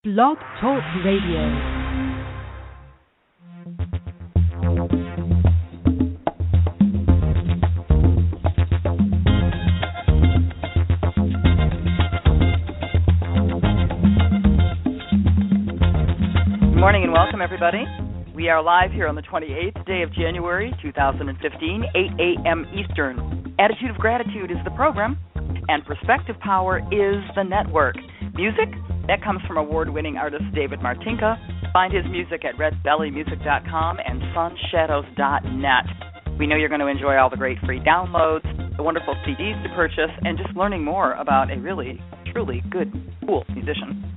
Blog Talk Radio. Good morning and welcome, everybody. We are live here on the 28th day of January, 2015, 8 a.m. Eastern. Attitude of Gratitude is the program, and Perspective Power is the network. Music, that comes from award-winning artist David Martinka. Find his music at redbellymusic.com and sunshadows.net. We know you're going to enjoy all the great free downloads, the wonderful CDs to purchase, and just learning more about a really, truly good, cool musician.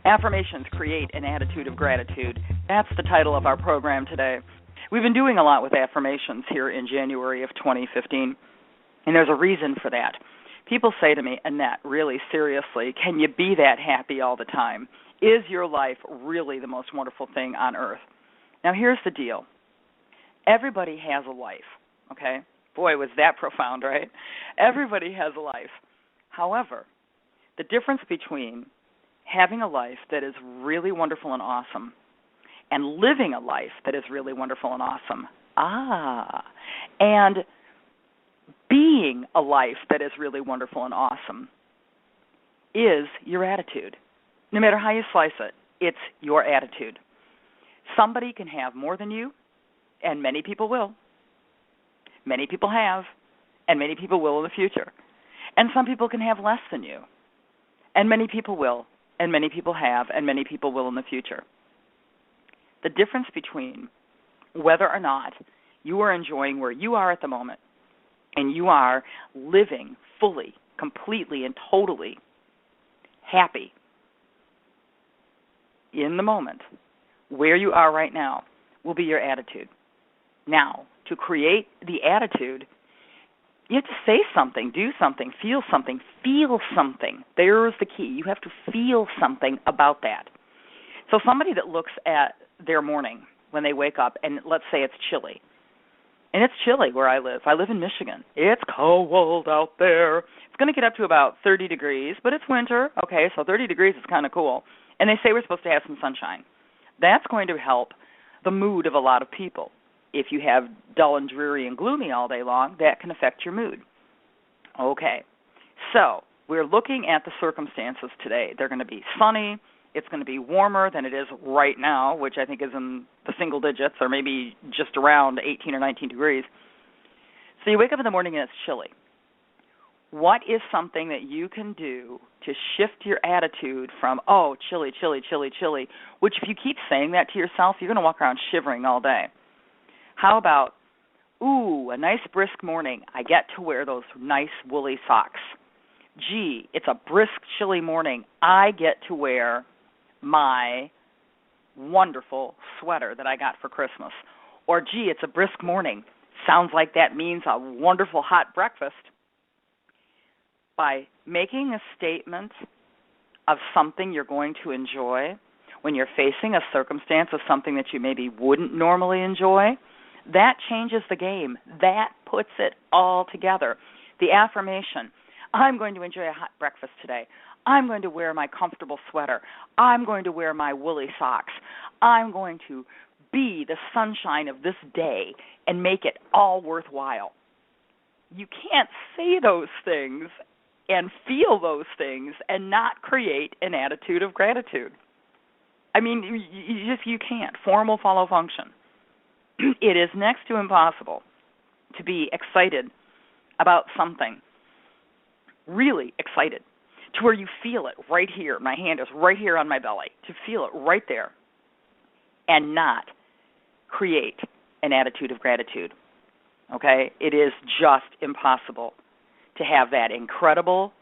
Affirmations create an attitude of gratitude. That's the title of our program today. We've been doing a lot with affirmations here in January of 2015, and there's a reason for that. People say to me, Annette, really seriously, can you be that happy all the time? Is your life really the most wonderful thing on earth? Now, here's the deal. Everybody has a life, okay? Boy, was that profound, right? Everybody has a life. However, the difference between having a life that is really wonderful and awesome and living a life that is really wonderful and awesome, and being a life that is really wonderful and awesome is your attitude. No matter how you slice it, it's your attitude. Somebody can have more than you, and many people will. Many people have, and many people will in the future. And some people can have less than you, and many people will, and many people have, and many people will in the future. The difference between whether or not you are enjoying where you are at the moment and you are living fully, completely, and totally happy in the moment, where you are right now, will be your attitude. Now, to create the attitude, you have to say something, do something, feel something, feel something. There's the key. You have to feel something about that. So somebody that looks at their morning when they wake up, and let's say it's chilly, and it's chilly where I live. I live in Michigan. It's cold out there. It's going to get up to about 30 degrees, but it's winter. Okay, so 30 degrees is kind of cool. And they say we're supposed to have some sunshine. That's going to help the mood of a lot of people. If you have dull and dreary and gloomy all day long, that can affect your mood. Okay, so we're looking at the circumstances today. They're going to be sunny. It's going to be warmer than it is right now, which I think is in the single digits or maybe just around 18 or 19 degrees. So you wake up in the morning and it's chilly. What is something that you can do to shift your attitude from, oh, chilly, chilly, chilly, chilly, which if you keep saying that to yourself, you're going to walk around shivering all day. How about, ooh, a nice brisk morning. I get to wear those nice woolly socks. Gee, it's a brisk, chilly morning. I get to wear my wonderful sweater that I got for Christmas. Or, gee, it's a brisk morning. Sounds like that means a wonderful hot breakfast. By making a statement of something you're going to enjoy when you're facing a circumstance of something that you maybe wouldn't normally enjoy, that changes the game. That puts it all together. The affirmation, I'm going to enjoy a hot breakfast today. I'm going to wear my comfortable sweater. I'm going to wear my woolly socks. I'm going to be the sunshine of this day and make it all worthwhile. You can't say those things and feel those things and not create an attitude of gratitude. I mean, you can't. Form will follow function. It is next to impossible to be excited about something, really excited, to where you feel it right here. My hand is right here on my belly, to feel it right there and not create an attitude of gratitude. Okay? It is just impossible to have that incredible,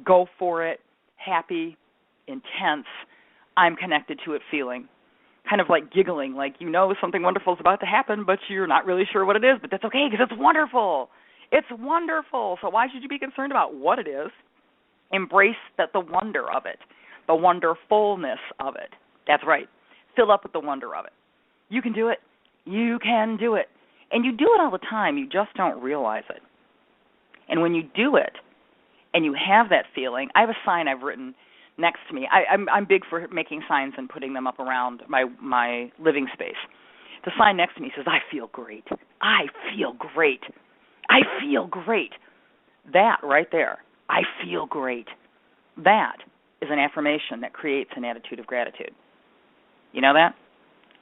go for it, happy, intense, I'm connected to it feeling. Kind of like giggling, like you know something wonderful is about to happen, but you're not really sure what it is, but that's okay because it's wonderful. It's wonderful. So why should you be concerned about what it is? Embrace the wonder of it, the wonderfulness of it. That's right. Fill up with the wonder of it. You can do it. You can do it. And you do it all the time. You just don't realize it. And when you do it and you have that feeling, I have a sign I've written next to me. I'm big for making signs and putting them up around my living space. The sign next to me says, I feel great. I feel great. I feel great. That right there, I feel great. That is an affirmation that creates an attitude of gratitude. You know that?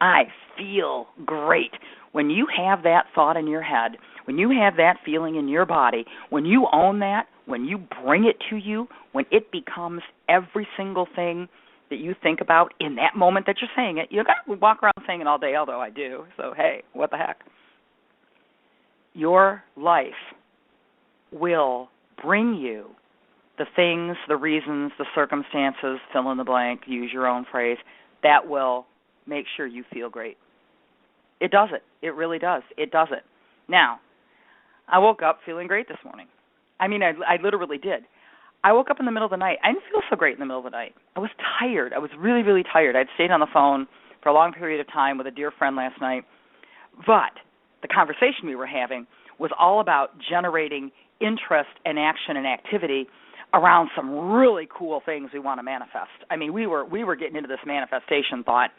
I feel great. When you have that thought in your head, when you have that feeling in your body, when you own that, when you bring it to you, when it becomes every single thing that you think about in that moment that you're saying it, you got to walk around saying it all day, although I do, so hey, what the heck. Your life will bring you the things, the reasons, the circumstances, fill in the blank, use your own phrase, that will make sure you feel great. It does it. It really does. It does it. Now, I woke up feeling great this morning. I mean, I literally did. I woke up in the middle of the night. I didn't feel so great in the middle of the night. I was tired. I was really, really tired. I'd stayed on the phone for a long period of time with a dear friend last night. But the conversation we were having was all about generating interest and action and activity around some really cool things we want to manifest. I mean, we were getting into this manifestation thought.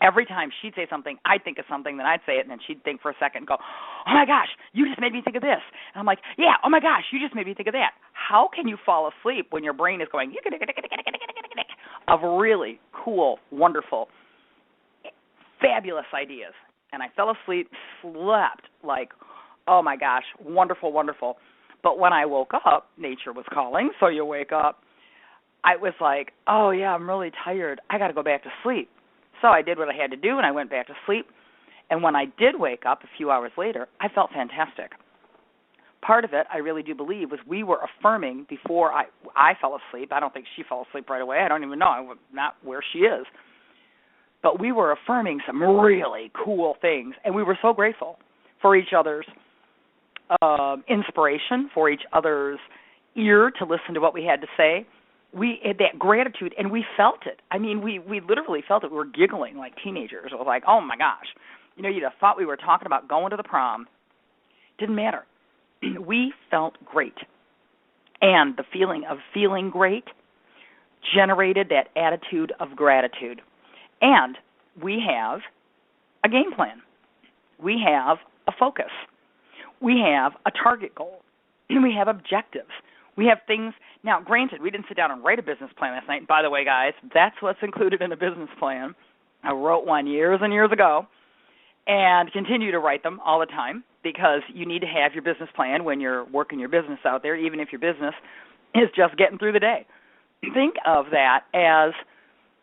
Every time she'd say something, I'd think of something, then I'd say it, and then she'd think for a second and go, oh, my gosh, you just made me think of this. And I'm like, yeah, oh, my gosh, you just made me think of that. How can you fall asleep when your brain is going of really cool, wonderful, fabulous ideas? And I fell asleep, slept like, oh, my gosh, wonderful, wonderful. But when I woke up, nature was calling, so you wake up. I was like, oh, yeah, I'm really tired. I got to go back to sleep. So I did what I had to do, and I went back to sleep. And when I did wake up a few hours later, I felt fantastic. Part of it, I really do believe, was we were affirming before I fell asleep. I don't think she fell asleep right away. I don't even know. I'm not where she is. But we were affirming some really cool things, and we were so grateful for each other's inspiration, for each other's ear to listen to what we had to say. We had that gratitude, and we felt it. I mean, we literally felt it. We were giggling like teenagers. It was like, oh, my gosh. You know, you'd have thought we were talking about going to the prom. Didn't matter. We felt great. And the feeling of feeling great generated that attitude of gratitude. And we have a game plan. We have a focus. We have a target goal. And we have objectives. We have things. Now, granted, we didn't sit down and write a business plan last night. By the way, guys, that's what's included in a business plan. I wrote one years and years ago and continue to write them all the time because you need to have your business plan when you're working your business out there, even if your business is just getting through the day. Think of that as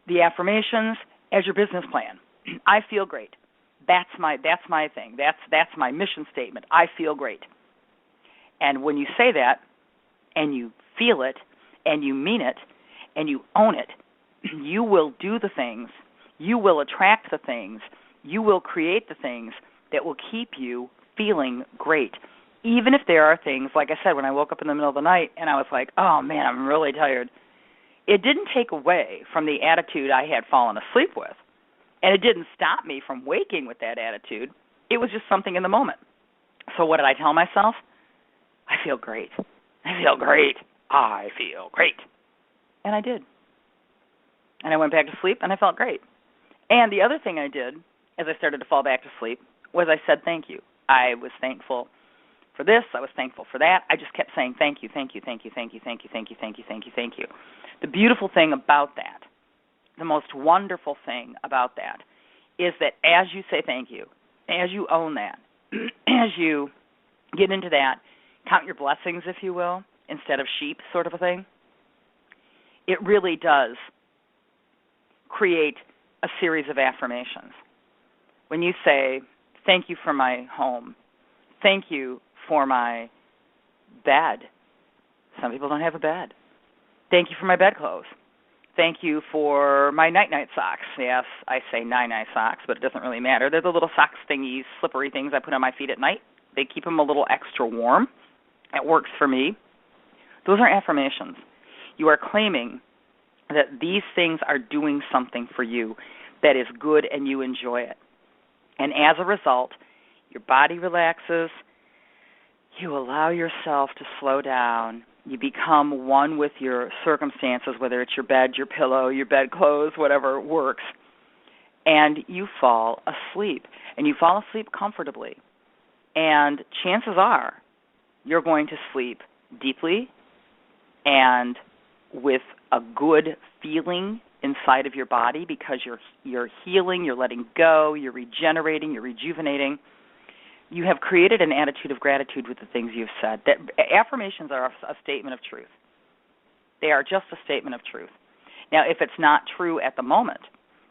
the affirmations as your business plan. I feel great. That's my thing. That's my mission statement. I feel great. And when you say that, and you feel it, and you mean it, and you own it, you will do the things, you will attract the things, you will create the things that will keep you feeling great. Even if there are things, like I said, when I woke up in the middle of the night and I was like, oh, man, I'm really tired, it didn't take away from the attitude I had fallen asleep with, and it didn't stop me from waking with that attitude. It was just something in the moment. So what did I tell myself? I feel great. I feel great. I feel great. And I did. And I went back to sleep, and I felt great. And the other thing I did as I started to fall back to sleep was I said thank you. I was thankful for this. I was thankful for that. I just kept saying thank you, thank you, thank you, thank you, thank you, thank you, thank you, thank you, thank you. The beautiful thing about that, the most wonderful thing about that, is that as you say thank you, as you own that, as you get into that, count your blessings, if you will, instead of sheep sort of a thing, it really does create a series of affirmations. When you say, thank you for my home, thank you for my bed. Some people don't have a bed. Thank you for my bedclothes. Thank you for my night-night socks. Yes, I say night-night socks, but it doesn't really matter. They're the little socks thingies, slippery things I put on my feet at night. They keep them a little extra warm. It works for me. Those are affirmations. You are claiming that these things are doing something for you that is good and you enjoy it. And as a result, your body relaxes, you allow yourself to slow down, You become one with your circumstances, whether it's your bed, your pillow, your bedclothes, whatever works, and you fall asleep. And you fall asleep comfortably. And chances are you're going to sleep deeply and with a good feeling inside of your body because you're healing, you're letting go, you're regenerating, you're rejuvenating. You have created an attitude of gratitude with the things you've said. That affirmations are a statement of truth. They are just a statement of truth. Now, if it's not true at the moment,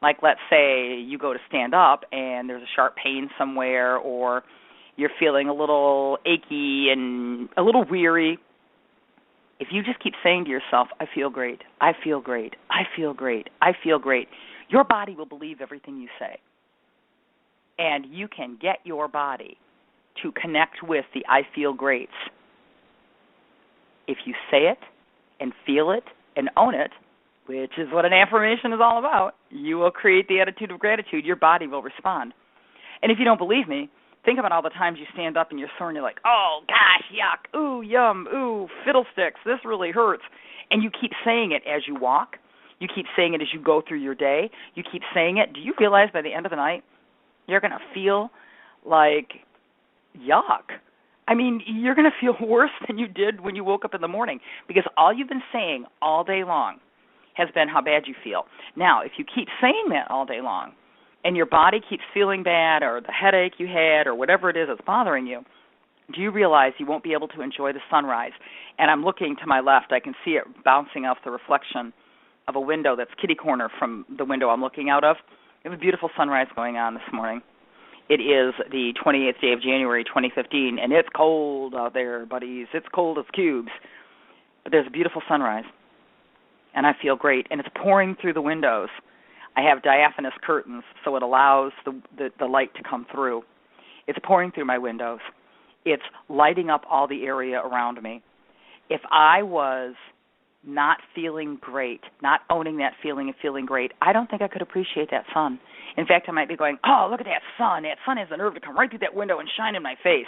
like let's say you go to stand up and there's a sharp pain somewhere, or you're feeling a little achy and a little weary, if you just keep saying to yourself, I feel great, I feel great, I feel great, I feel great, your body will believe everything you say. And you can get your body to connect with the I feel greats. If you say it and feel it and own it, which is what an affirmation is all about, you will create the attitude of gratitude. Your body will respond. And if you don't believe me, think about all the times you stand up and you're sore and you're like, oh, gosh, yuck, ooh, yum, ooh, fiddlesticks, this really hurts. And you keep saying it as you walk. You keep saying it as you go through your day. You keep saying it. Do you realize by the end of the night, you're going to feel like yuck? I mean, you're going to feel worse than you did when you woke up in the morning because all you've been saying all day long has been how bad you feel. Now, if you keep saying that all day long and your body keeps feeling bad or the headache you had or whatever it is that's bothering you, do you realize you won't be able to enjoy the sunrise? And I'm looking to my left. I can see it bouncing off the reflection of a window that's kitty corner from the window I'm looking out of. We have a beautiful sunrise going on this morning. It is the 28th day of January, 2015, and it's cold out there, buddies. It's cold as cubes. But there's a beautiful sunrise, and I feel great. And it's pouring through the windows. I have diaphanous curtains, so it allows the light to come through. It's pouring through my windows. It's lighting up all the area around me. If I was not feeling great, not owning that feeling of feeling great, I don't think I could appreciate that sun. In fact, I might be going, oh, look at that sun. That sun has the nerve to come right through that window and shine in my face.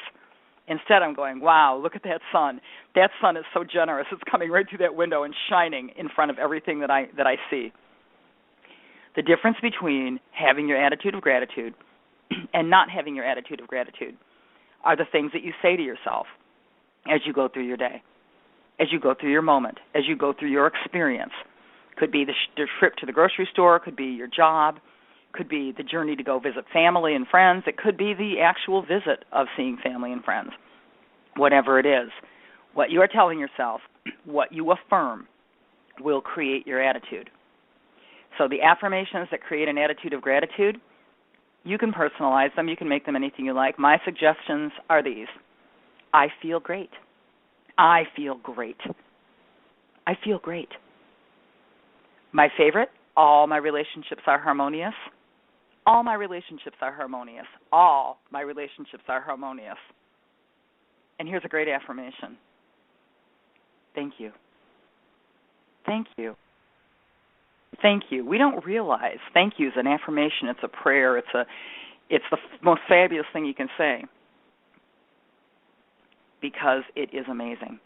Instead, I'm going, wow, look at that sun. That sun is so generous. It's coming right through that window and shining in front of everything that I see. The difference between having your attitude of gratitude and not having your attitude of gratitude are the things that you say to yourself as you go through your day, as you go through your moment, as you go through your experience. Could be the trip to the grocery store, could be your job, could be the journey to go visit family and friends. It could be the actual visit of seeing family and friends. Whatever it is, what you are telling yourself, what you affirm, will create your attitude. So the affirmations that create an attitude of gratitude, you can personalize them. You can make them anything you like. My suggestions are these. I feel great. I feel great. I feel great. My favorite, all my relationships are harmonious. All my relationships are harmonious. All my relationships are harmonious. And here's a great affirmation. Thank you. Thank you. Thank you. We don't realize thank you is an affirmation. It's a prayer. It's the most fabulous thing you can say because it is amazing.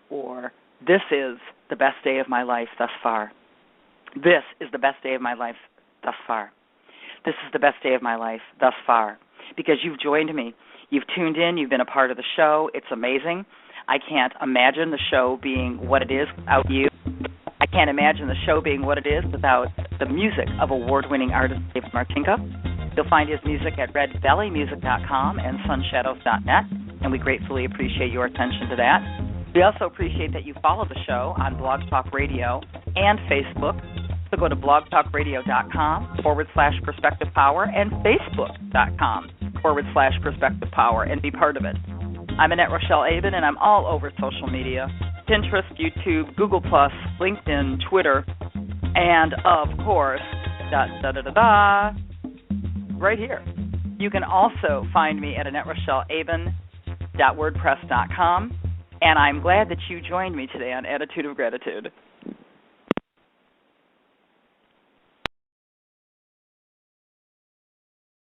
Or this is the best day of my life thus far. This is the best day of my life thus far. This is the best day of my life thus far because you've joined me. You've tuned in. You've been a part of the show. It's amazing. I can't imagine the show being what it is without you. I can't imagine the show being what it is without the music of award-winning artist David Martinka. You'll find his music at redvalleymusic.com and sunshadows.net, and we gratefully appreciate your attention to that. We also appreciate that you follow the show on Blog Talk Radio and Facebook. So go to blogtalkradio.com/Perspective Power and Facebook.com/Perspective Power and be part of it. I'm Annette Rochelle Aben, and I'm all over social media. Pinterest, YouTube, Google+, LinkedIn, Twitter, and, of course, right here. You can also find me at AnnetteRochelleAben.wordpress.com, and I'm glad that you joined me today on Attitude of Gratitude.